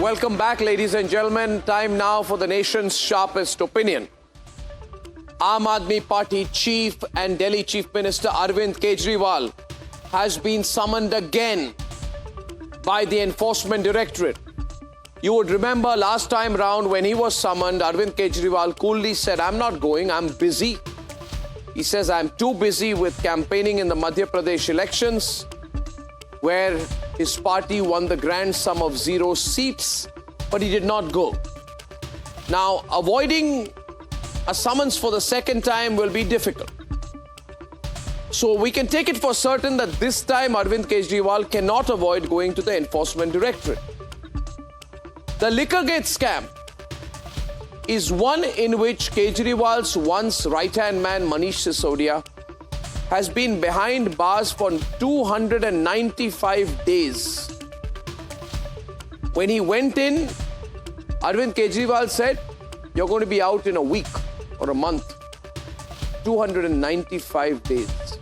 Welcome back, ladies and gentlemen. Time now for the nation's sharpest opinion. Aam Aadmi Party Chief and Delhi Chief Minister Arvind Kejriwal has been summoned again by the Enforcement Directorate. You would remember last time round when he was summoned, Arvind Kejriwal coolly said, "I'm not going, I'm busy." He says, "I'm too busy with campaigning in the Madhya Pradesh elections, where his party won the grand sum of 0 seats, but he did not go." Now, avoiding a summons for the second time will be difficult. So we can take it for certain that this time Arvind Kejriwal cannot avoid going to the Enforcement Directorate. The Liquorgate scam is one in which Kejriwal's once right-hand man Manish Sisodia has been behind bars for 295 days. When he went in, Arvind Kejriwal said, "You're going to be out in a week or a month." 295 days.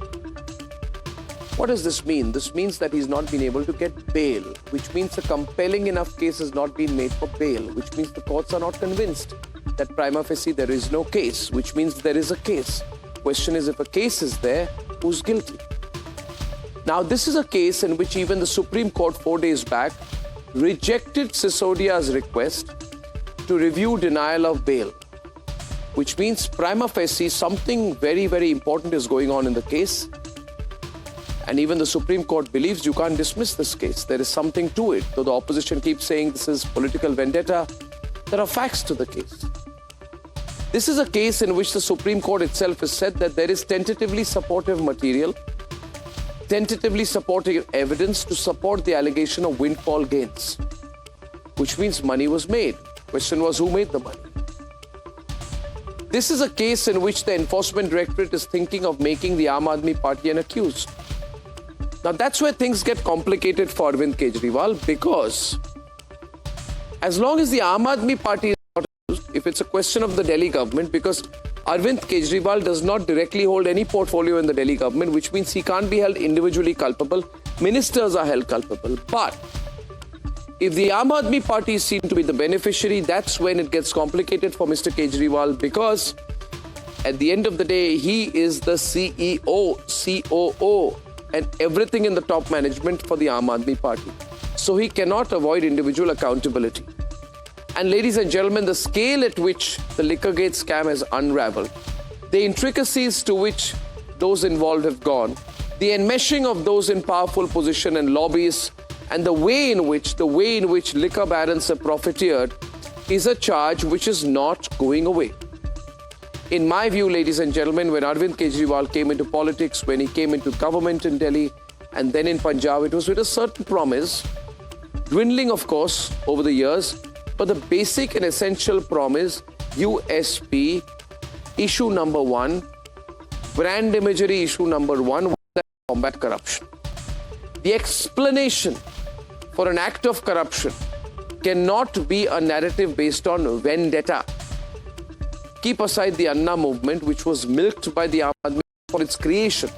What does this mean? This means that he's not been able to get bail, which means a compelling enough case has not been made for bail, which means the courts are not convinced that prima facie there is no case, which means there is a case. Question is, if a case is there, who's guilty? Now, this is a case in which even the Supreme Court 4 days back rejected Sisodia's request to review denial of bail, which means prima facie something very, very important is going on in the case. And even the Supreme Court believes you can't dismiss this case. There is something to it. Though the opposition keeps saying this is political vendetta, there are facts to the case. This is a case in which the Supreme Court itself has said that there is tentatively supportive material, tentatively supportive evidence to support the allegation of windfall gains, which means money was made. Question was, who made the money? This is a case in which the Enforcement Directorate is thinking of making the Aam Aadmi Party an accused. Now, that's where things get complicated for Arvind Kejriwal, because as long as the Aam Aadmi Party is not accused, if it's a question of the Delhi government, because Arvind Kejriwal does not directly hold any portfolio in the Delhi government, which means he can't be held individually culpable. Ministers are held culpable. But if the Aam Aadmi Party is seen to be the beneficiary, that's when it gets complicated for Mr. Kejriwal, because at the end of the day, he is the CEO, COO, and everything in the top management for the Aam Aadmi Party. So he cannot avoid individual accountability. And ladies and gentlemen, the scale at which the Liquorgate scam has unraveled, the intricacies to which those involved have gone, the enmeshing of those in powerful position and lobbies, and the way in which liquor barons have profiteered is a charge which is not going away. In my view, ladies and gentlemen, when Arvind Kejriwal came into politics, when he came into government in Delhi and then in Punjab, it was with a certain promise, dwindling, of course, over the years, but the basic and essential promise, USP, issue number 1, brand imagery issue number 1, was that combat corruption. The explanation for an act of corruption cannot be a narrative based on vendetta. Keep aside the Anna movement, which was milked by the Aam Aadmi for its creation,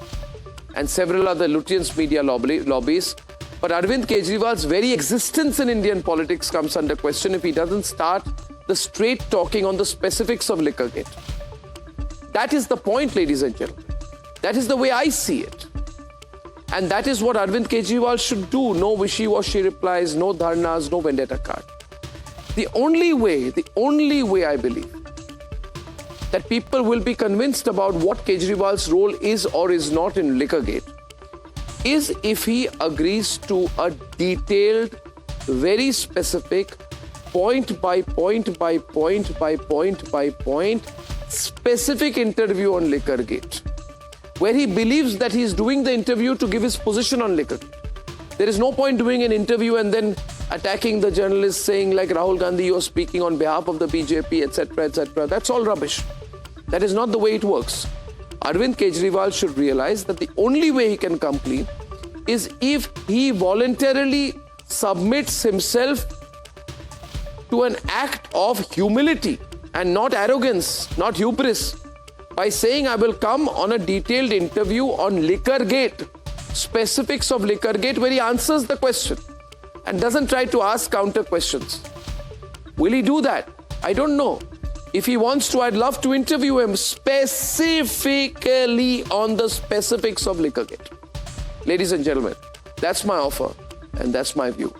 and several other Lutyens media lobbies. But Arvind Kejriwal's very existence in Indian politics comes under question if he doesn't start the straight talking on the specifics of Liquorgate. That is the point, ladies and gentlemen. That is the way I see it. And that is what Arvind Kejriwal should do. No wishy-washy replies, no dharnas, no vendetta card. The only way I believe that people will be convinced about what Kejriwal's role is or is not in Liquorgate is if he agrees to a detailed, very specific, point by point, specific interview on Liquorgate, where he believes that he's doing the interview to give his position on Liquorgate. There is no point doing an interview and then attacking the journalist, saying like, "Rahul Gandhi, you're speaking on behalf of the BJP, etc., etc." That's all rubbish. That is not the way it works. Arvind Kejriwal should realize that the only way he can come clean is if he voluntarily submits himself to an act of humility and not arrogance, not hubris, by saying, "I will come on a detailed interview on Liquorgate, specifics of Liquorgate," where he answers the question and doesn't try to ask counter questions. Will he do that? I don't know. If he wants to, I'd love to interview him specifically on the specifics of Liquorgate. Ladies and gentlemen, that's my offer and that's my view.